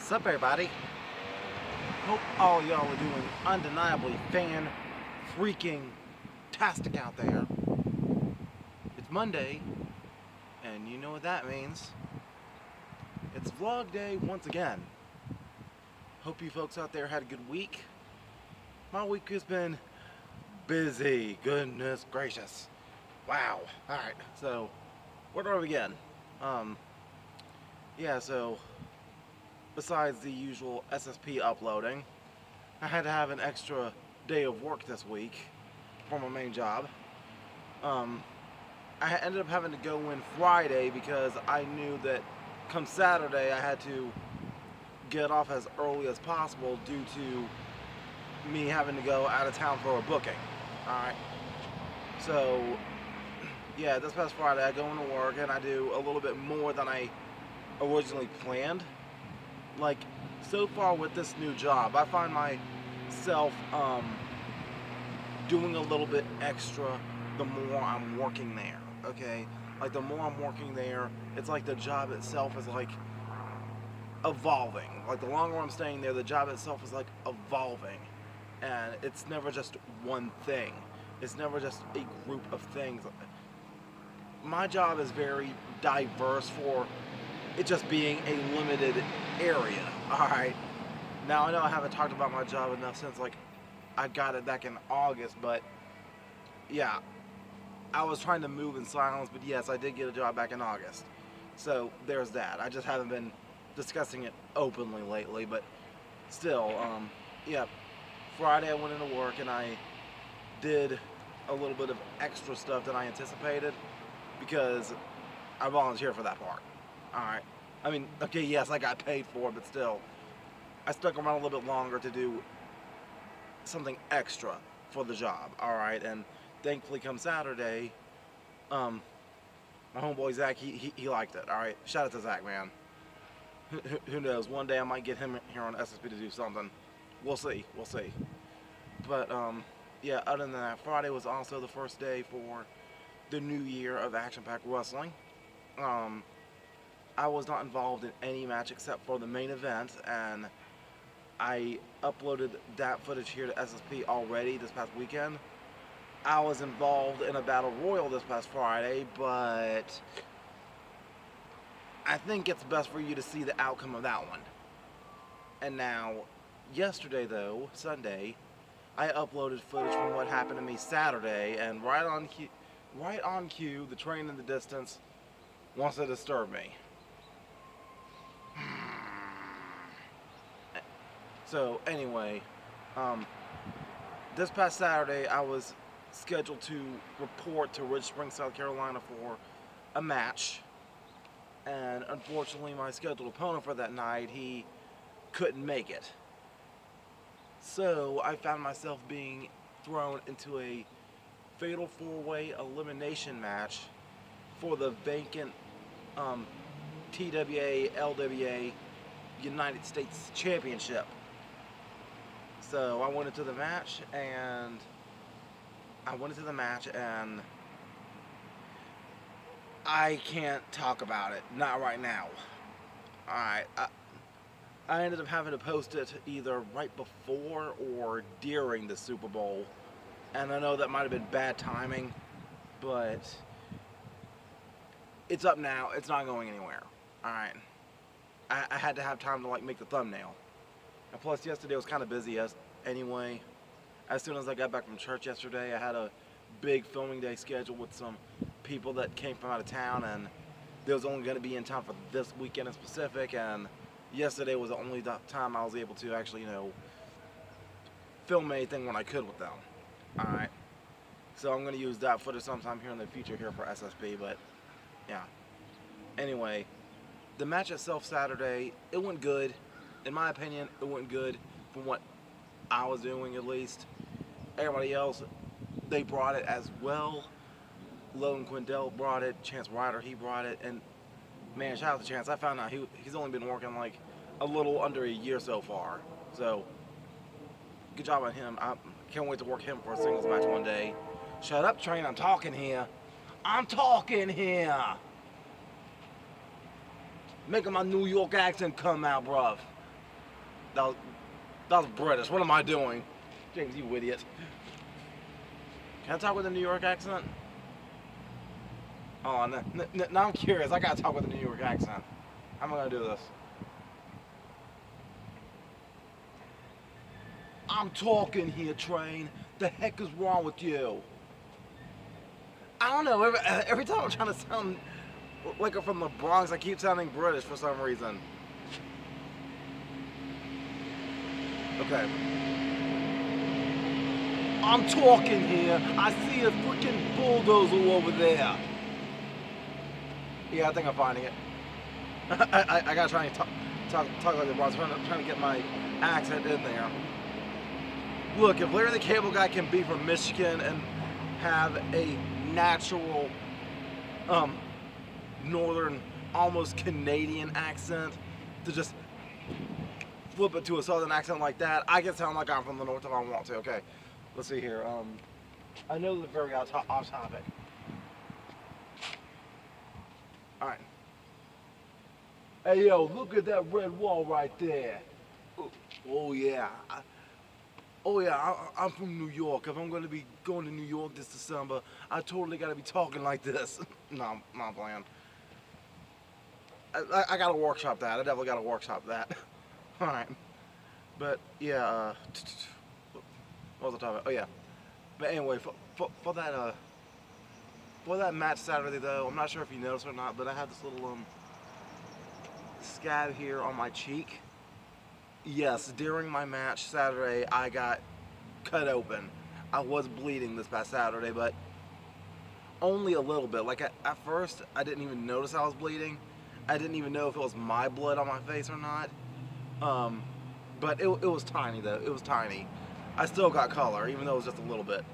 Sup everybody? Hope all y'all are doing undeniably freaking tastic out there. It's Monday, and you know what that means. It's vlog day once again. Hope you folks out there had a good week. My week has been busy, goodness gracious. Wow. Alright, so where do I begin? So besides the usual SSP uploading, I had to have an extra day of work this week for my main job. I ended up having to go in Friday because I knew that come Saturday I had to get off as early as possible due to me having to go out of town for a booking. Alright. So, yeah, this past Friday I go into work and I do a little bit more than I originally planned. Like, so far with this new job, I find myself doing a little bit extra the more I'm working there, okay? Like, the more I'm working there, it's like the job itself is like evolving. Like, the longer I'm staying there, the job itself is like evolving. And it's never just one thing. It's never just a group of things. My job is very diverse for it just being a limited area. Alright. Now I know I haven't talked about my job enough since like I got it back in August, but yeah. I was trying to move in silence, but yes, I did get a job back in August. So there's that. I just haven't been discussing it openly lately, but still, yeah. Friday I went into work and I did a little bit of extra stuff than I anticipated because I volunteered for that part. Alright. I mean, okay, yes, I got paid for it, but still, I stuck around a little bit longer to do something extra for the job. Alright, and thankfully come Saturday, my homeboy Zach, he liked it. Alright, shout out to Zach, man. Who knows, one day I might get him here on SSP to do something. We'll see. But, yeah, other than that, Friday was also the first day for the new year of Action Pack Wrestling. I was not involved in any match except for the main event, and I uploaded that footage here to SSP already this past weekend. I was involved in a Battle Royal this past Friday, but I think it's best for you to see the outcome of that one. And now, yesterday though, Sunday, I uploaded footage from what happened to me Saturday, and right on cue, the train in the distance wants to disturb me. So anyway, this past Saturday I was scheduled to report to Ridge Spring, South Carolina for a match, and unfortunately my scheduled opponent for that night, he couldn't make it. So I found myself being thrown into a fatal 4-way elimination match for the vacant TWA LWA United States Championship. So I went into the match and I can't talk about it. Not right now. Alright, I ended up having to post it either right before or during the Super Bowl. And I know that might have been bad timing, but it's up now. It's not going anywhere. Alright. I had to have time to like make the thumbnail. And plus yesterday was kind of busy anyway. As soon as I got back from church yesterday, I had a big filming day scheduled with some people that came from out of town, and they was only going to be in town for this weekend in specific, and yesterday was the only time I was able to actually, film anything when I could with them. Alright. So I'm going to use that footage sometime here in the future here for SSP, but yeah. Anyway, the match itself Saturday, it went good. In my opinion, it went good from what I was doing at least. Everybody else, they brought it as well. Logan Quindell brought it, Chance Ryder, he brought it, and man, shout out to Chance. I found out he's only been working like a little under a year so far. So, good job on him. I can't wait to work him for a singles match one day. Shut up, Train, I'm talking here. Making my New York accent come out, bruv. that was British. What am I doing? James, you idiot. Can I talk with a New York accent? Oh, now I'm curious. I gotta talk with a New York accent. How am I gonna do this? I'm talking here, train. The heck is wrong with you? I don't know. Every time I'm trying to sound like I'm from the Bronx, I keep sounding British for some reason. Okay. I'm talking here. I see a freaking bulldozer over there. Yeah, I think I'm finding it. I gotta try and talk like the Bronx. I'm trying to get my accent in there. Look, if Larry the Cable Guy can be from Michigan and have a natural, northern, almost Canadian accent, to just flip it to a southern accent like that, I can sound like I'm from the north if I want to. Okay, let's see here. I know they're very off topic. All right. Hey yo, look at that red wall right there. Oh yeah. I'm from New York. If I'm going to be going to New York this December, I totally got to be talking like this. No, I'm not playing. I got to workshop that. I definitely got to workshop that. All right. But, yeah, what was I talking about? Oh, yeah. But anyway, for that match Saturday, though, I'm not sure if you noticed or not, but I had this little scab here on my cheek. Yes, during my match Saturday, I got cut open. I was bleeding this past Saturday, but only a little bit. Like, at first, I didn't even notice I was bleeding. I didn't even know if it was my blood on my face or not. But it was tiny, though. It was tiny. I still got color, even though it was just a little bit.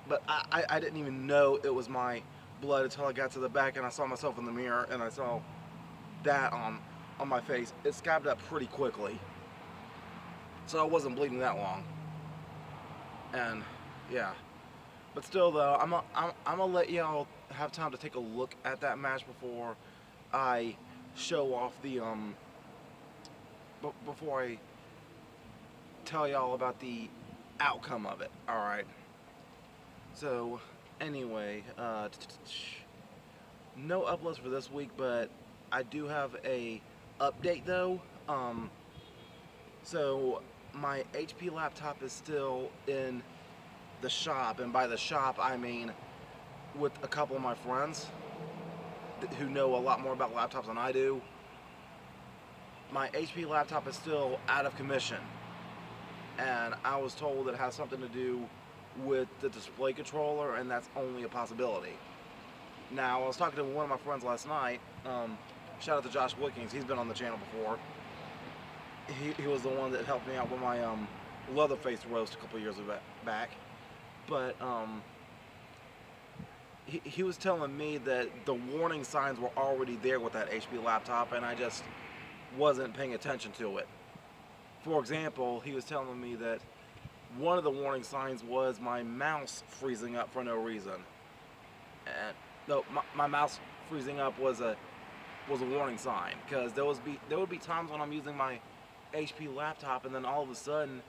But I didn't even know it was my blood until I got to the back and I saw myself in the mirror and I saw that on my face. It scabbed up pretty quickly, so I wasn't bleeding that long. And yeah, but still though, I'm gonna let y'all have time to take a look at that match before I show off the before I tell y'all about the outcome of it. All right. So anyway, no uploads for this week, but I do have a update though. So my HP laptop is still in the shop, and by the shop I mean with a couple of my friends who know a lot more about laptops than I do. My HP laptop is still out of commission, and I was told it has something to do with the display controller, and that's only a possibility. Now, I was talking to one of my friends last night. Shout out to Josh Wickings. He's been on the channel before. He was the one that helped me out with my Leatherface roast a couple years back. But he was telling me that the warning signs were already there with that HP laptop, and I just wasn't paying attention to it. For example, he was telling me that one of the warning signs was my mouse freezing up for no reason. And no, my mouse freezing up was a warning sign, because there would be times when I'm using my HP laptop and then all of a sudden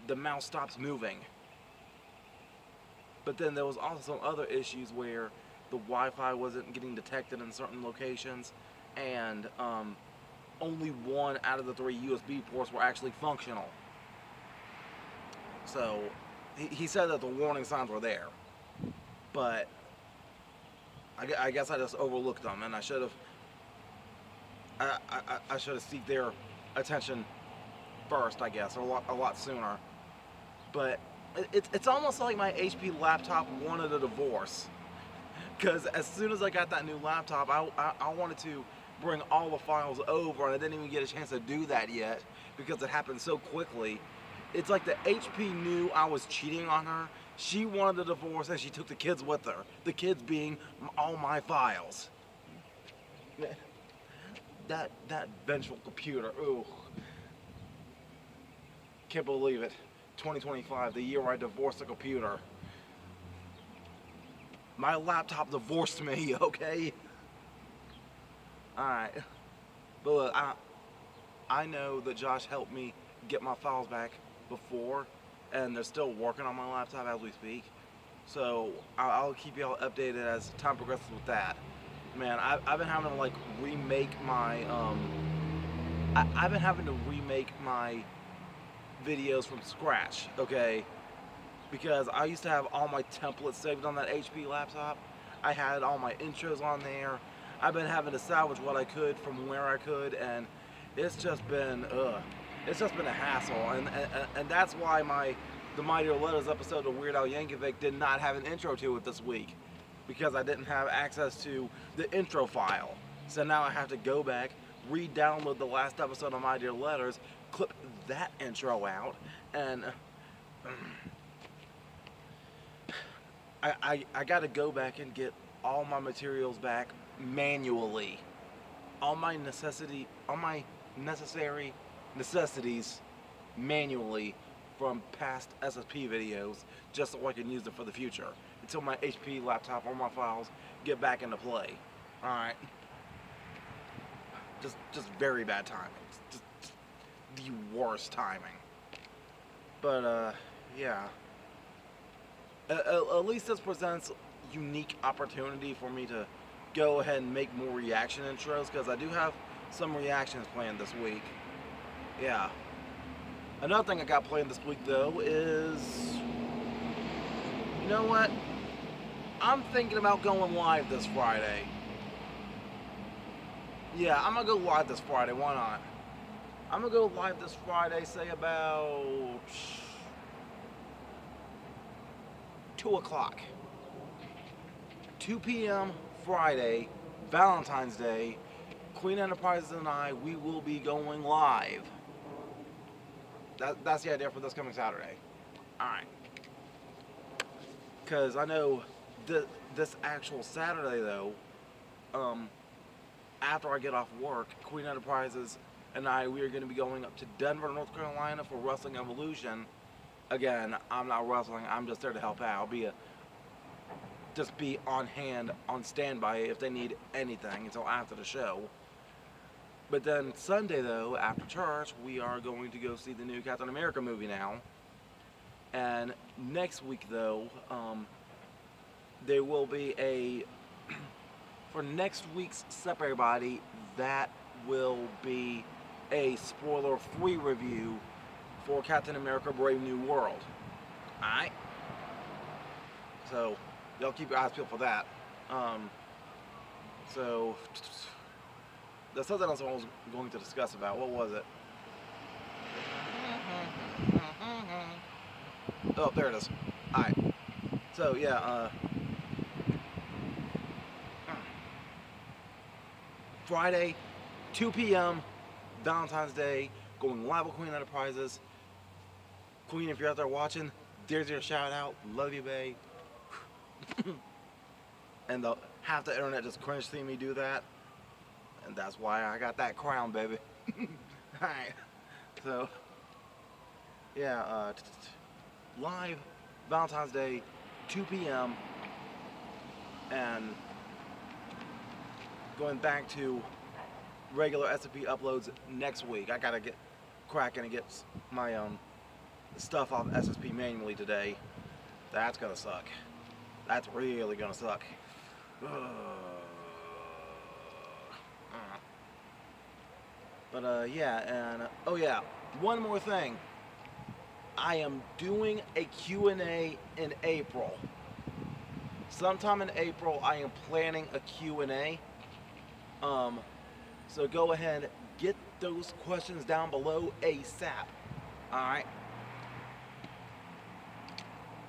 the mouse stops moving. But then there was also some other issues where the Wi-Fi wasn't getting detected in certain locations, and only one out of the 3 USB ports were actually functional. So he said that the warning signs were there, but I guess I just overlooked them, and I should have seeked their attention first, I guess, a lot sooner. But it's almost like my HP laptop wanted a divorce, because as soon as I got that new laptop, I wanted to bring all the files over, and I didn't even get a chance to do that yet because it happened so quickly. It's like the HP knew I was cheating on her. She wanted a divorce, and she took the kids with her. The kids being all my files. That vengeful computer. Ooh. Can't believe it. 2025, the year I divorced a computer. My laptop divorced me, okay? Alright. But look, I know that Josh helped me get my files back before, and they're still working on my laptop as we speak. So I'll keep y'all updated as time progresses with that. Man, I've been having to like remake my I've been having to remake my videos from scratch, okay? Because I used to have all my templates saved on that HP laptop. I had all my intros on there. I've been having to salvage what I could from where I could, and it's just been a hassle, and that's why the Mightier Letters episode of Weird Al Yankovic did not have an intro to it this week, because I didn't have access to the intro file. So now I have to go back, re-download the last episode of Mightier Letters, clip that intro out, and I got to go back and get all my materials back manually. All my necessary necessities manually from past SSP videos, just so I can use them for the future until my HP laptop or my files get back into play. All right. Just very bad timing. Just the worst timing. But yeah. At least this presents unique opportunity for me to go ahead and make more reaction intros, because I do have some reactions planned this week. Yeah. Another thing I got planned this week though is, you know what? I'm thinking about going live this Friday. Yeah, I'm gonna go live this Friday. Why not? I'm gonna go live this Friday, say about 2 o'clock. 2 p.m. Friday, Valentine's Day. Queen Enterprises and I, we will be going live. That's the idea for this coming Saturday. Alright. Because I know this actual Saturday, though, after I get off work, Queen Enterprises and I, we are going to be going up to Denver, North Carolina for Wrestling Evolution. Again, I'm not wrestling. I'm just there to help out. I'll just be on hand, on standby if they need anything until after the show. But then Sunday, though, after church, we are going to go see the new Captain America movie now. And next week, though, there will be for next week's Sup Everybody, that will be a spoiler-free review for Captain America Brave New World. Alright? So, y'all keep your eyes peeled for that. So, there's something else I was going to discuss about. What was it? Oh, there it is. Alright. So, yeah, Friday, 2 p.m., Valentine's Day, going live with Queen Enterprises. Queen, if you're out there watching, there's your shout out. Love you, babe. And half the internet just cringe seeing me do that. And that's why I got that crown, baby. Alright. So, yeah, live Valentine's Day, 2 p.m. And going back to regular SCP uploads next week. I gotta get cracking and get my stuff off SSP manually today. That's gonna suck. That's really gonna suck. But yeah, and oh yeah, one more thing. I am doing a Q&A in April. Sometime in April, I am planning a Q&A. So go ahead, get those questions down below ASAP. Alright?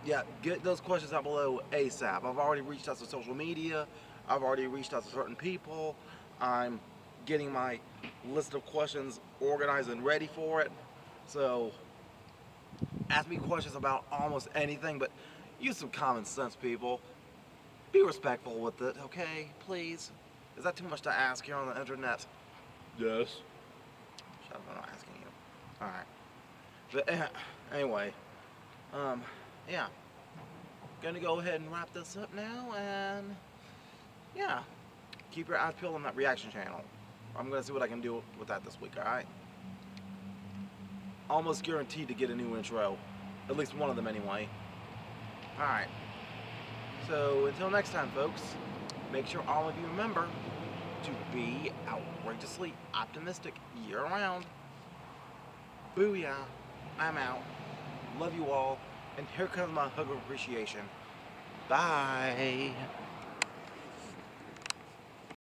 Yeah, get those questions down below ASAP. I've already reached out to social media. I've already reached out to certain people. I'm getting my list of questions organized and ready for it. So, ask me questions about almost anything, but use some common sense, people. Be respectful with it, okay? Please. Is that too much to ask here on the internet? Yes. Shut up, I'm not asking you. Alright. But anyway, yeah. Gonna go ahead and wrap this up now, and yeah. Keep your eyes peeled on that reaction channel. I'm gonna see what I can do with that this week, alright? almost guaranteed to get a new intro. At least one of them anyway. Alright. So until next time, folks, make sure all of you remember to be outrageously optimistic year round. Booyah. I'm out. Love you all. And here comes my hug of appreciation. Bye.